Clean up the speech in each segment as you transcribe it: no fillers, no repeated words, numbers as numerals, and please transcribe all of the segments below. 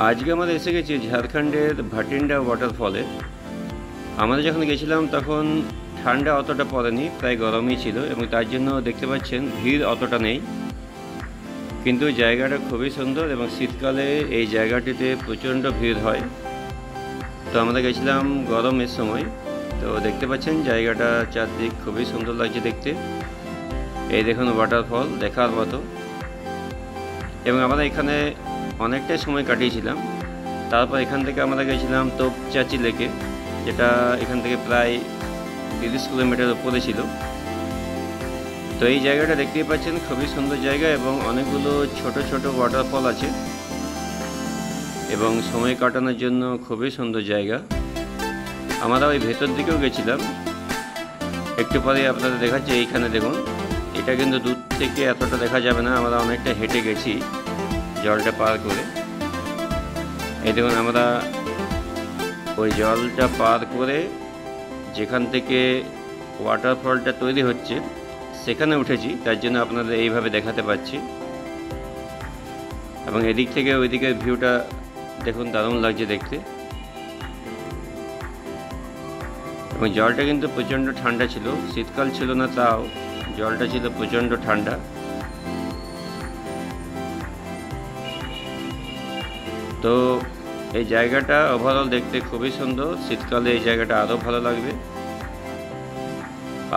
আজকে আমরা এসে গেছি ঝাড়খণ্ডের ভাটিন্ডা ওয়াটারফলে। আমরা যখন গেছিলাম তখন ঠান্ডা অতটা পড়েনি, প্রায় গরমই ছিল এবং তার জন্য দেখতে পাচ্ছেন ভিড় অতটা নেই, কিন্তু জায়গাটা খুবই সুন্দর এবং শীতকালে এই জায়গাটিতে প্রচণ্ড ভিড় হয়। তো আমরা গেছিলাম গরমের সময়। তো দেখতে পাচ্ছেন জায়গাটা চারদিক খুবই সুন্দর লাগছে দেখতে। এই দেখুন ওয়াটারফল দেখার মতো, এবং আমরা এখানে অনেকটাই সময় কাটিয়েছিলাম। তারপর এখান থেকে আমরা গেছিলাম তোপচাঁচি লেকে, যেটা এখান থেকে প্রায় 30 কিলোমিটার উপরে ছিল। তো এই জায়গাটা দেখতেই পাচ্ছেন খুবই সুন্দর জায়গা এবং অনেকগুলো ছোট ছোট ওয়াটারফল আছে এবং সময় কাটানোর জন্য খুবই সুন্দর জায়গা। আমরা ওই ভেতর দিকেও গেছিলাম, একটু পরে আপনাদের দেখাচ্ছি। এইখানে দেখুন, এটা কিন্তু দূর থেকে এতটা দেখা যাবে না, আমরা অনেকটা হেঁটে গেছি জলটা পার করে। এই দেখুন আমরা ওই জলটা পার করে যেখান থেকে ওয়াটারফলটা তৈরি হচ্ছে সেখানে উঠেছি, তার জন্য আপনাদের এইভাবে দেখাতে পাচ্ছি। এবং এদিক থেকে ওই দিকের ভিউটা দেখুন, দারুণ লাগছে দেখতে। এবং জলটা কিন্তু প্রচণ্ড ঠান্ডা ছিল, শীতকাল ছিল না, তাও জলটা ছিল প্রচণ্ড ঠান্ডা। তো এই জায়গাটা ওভারঅল দেখতে খুবই সুন্দর, শীতকালে এই জায়গাটা আরও ভালো লাগবে।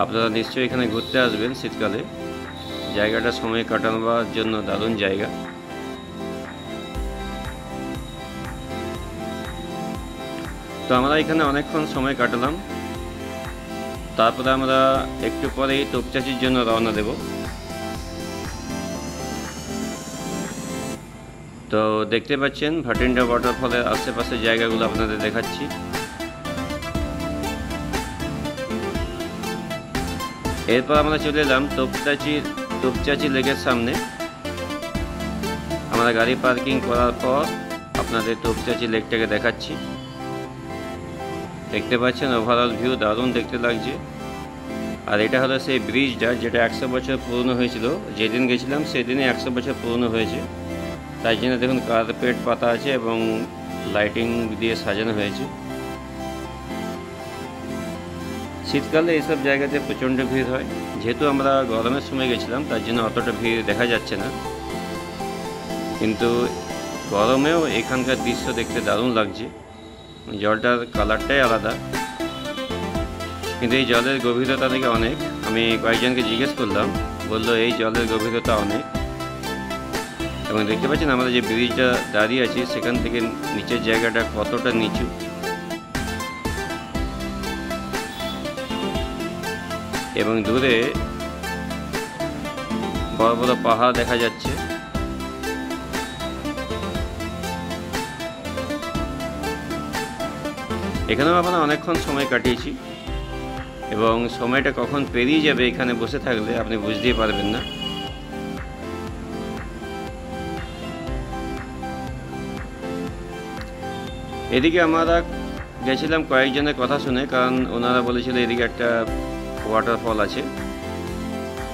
আপনারা নিশ্চয়ই এখানে ঘুরতে আসবেন শীতকালে, জায়গাটা সময় কাটানোর জন্য দারুণ জায়গা। তো আমরা এখানে অনেকক্ষণ সময় কাটালাম, তারপরে আমরা একটু পরেই তোপচাঁচির জন্য রওনা দেব। তো দেখতে পাচ্ছেন ভাটিন্ডা ওয়াটারফলের আশেপাশের জায়গাগুলো আপনাদের দেখাচ্ছি। এরপর আমরা চলে এলাম তোপচাঁচি লেকের সামনে। আমরা গাড়ি পার্কিং করার পর আপনাদের তোপচাঁচি লেকটাকে দেখাচ্ছি। দেখতে পাচ্ছেন ওভারঅল ভিউ দারুণ দেখতে লাগছে। আর এটা হলো সেই ব্রিজটা যেটা 100 বছর পুরনো হয়েছিল। যেদিন গেছিলাম সেদিনই 100 বছর পুরনো হয়েছে, তাই জন্য দেখুন কার্পেট পাতা আছে এবং লাইটিং দিয়ে সাজানো হয়েছে। শীতকালে এইসব জায়গাতে প্রচণ্ড ভিড় হয়, যেহেতু আমরা গরমের সময় গেছিলাম তার জন্য অতটা ভিড় দেখা যাচ্ছে না, কিন্তু গরমেও এখানকার দৃশ্য দেখতে দারুণ লাগছে। জলটার কালারটাই আলাদা, কিন্তু এই জলের গভীরতা থেকে অনেক। আমি কয়েকজনকে জিজ্ঞেস করলাম, বললো এই জলের গভীরতা অনেক। এবং দেখতে পাচ্ছেন আমরা যে ব্রিজটা দাঁড়িয়ে আছি সেখান থেকে নিচের জায়গাটা কতটা নিচু। এবং দূরে বড় বড় পাহাড় দেখা যাচ্ছে। এখানেও আমরা অনেকক্ষণ সময় কাটিয়েছি এবং সময়টা কখন পেরিয়ে যাবে এখানে বসে থাকলে আপনি বুঝতেই পারবেন না। এদিকে আমরা গেছিলাম কয়েকজনের কথা শুনে, কারণ ওনারা বলেছিল এদিকে একটা ওয়াটারফল আছে।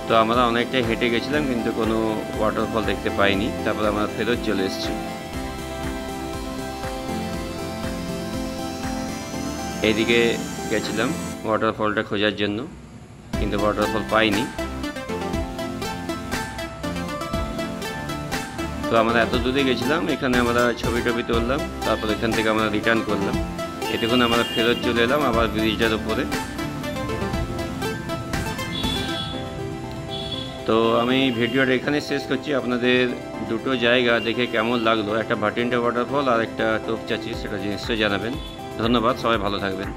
তো আমরা অনেকটাই হেঁটে গেছিলাম কিন্তু কোনো ওয়াটারফল দেখতে পাইনি, তারপর আমরা ফেরত চলে এসেছি। এইদিকে গেছিলাম ওয়াটারফলটা খোঁজার জন্য, কিন্তু ওয়াটারফল পাইনি। তো আমরা এত দূরে গেছিলাম, এখানে আমরা ছবি টবি তুললাম, তারপর এখান থেকে আমরা রিটার্ন করলাম। এতক্ষণ আমরা ফেরত চলে এলাম আবার ব্রিজটার উপরে। তো আমি ভিডিওটা এখানে শেষ করছি। আপনাদের দুটো জায়গা দেখে কেমন লাগলো, একটা ভাটিন্ডা ওয়াটারফল আর একটা তোপচাঁচি, সেটা নিশ্চয়ই জানাবেন। ধন্যবাদ, সবাই ভালো থাকবেন।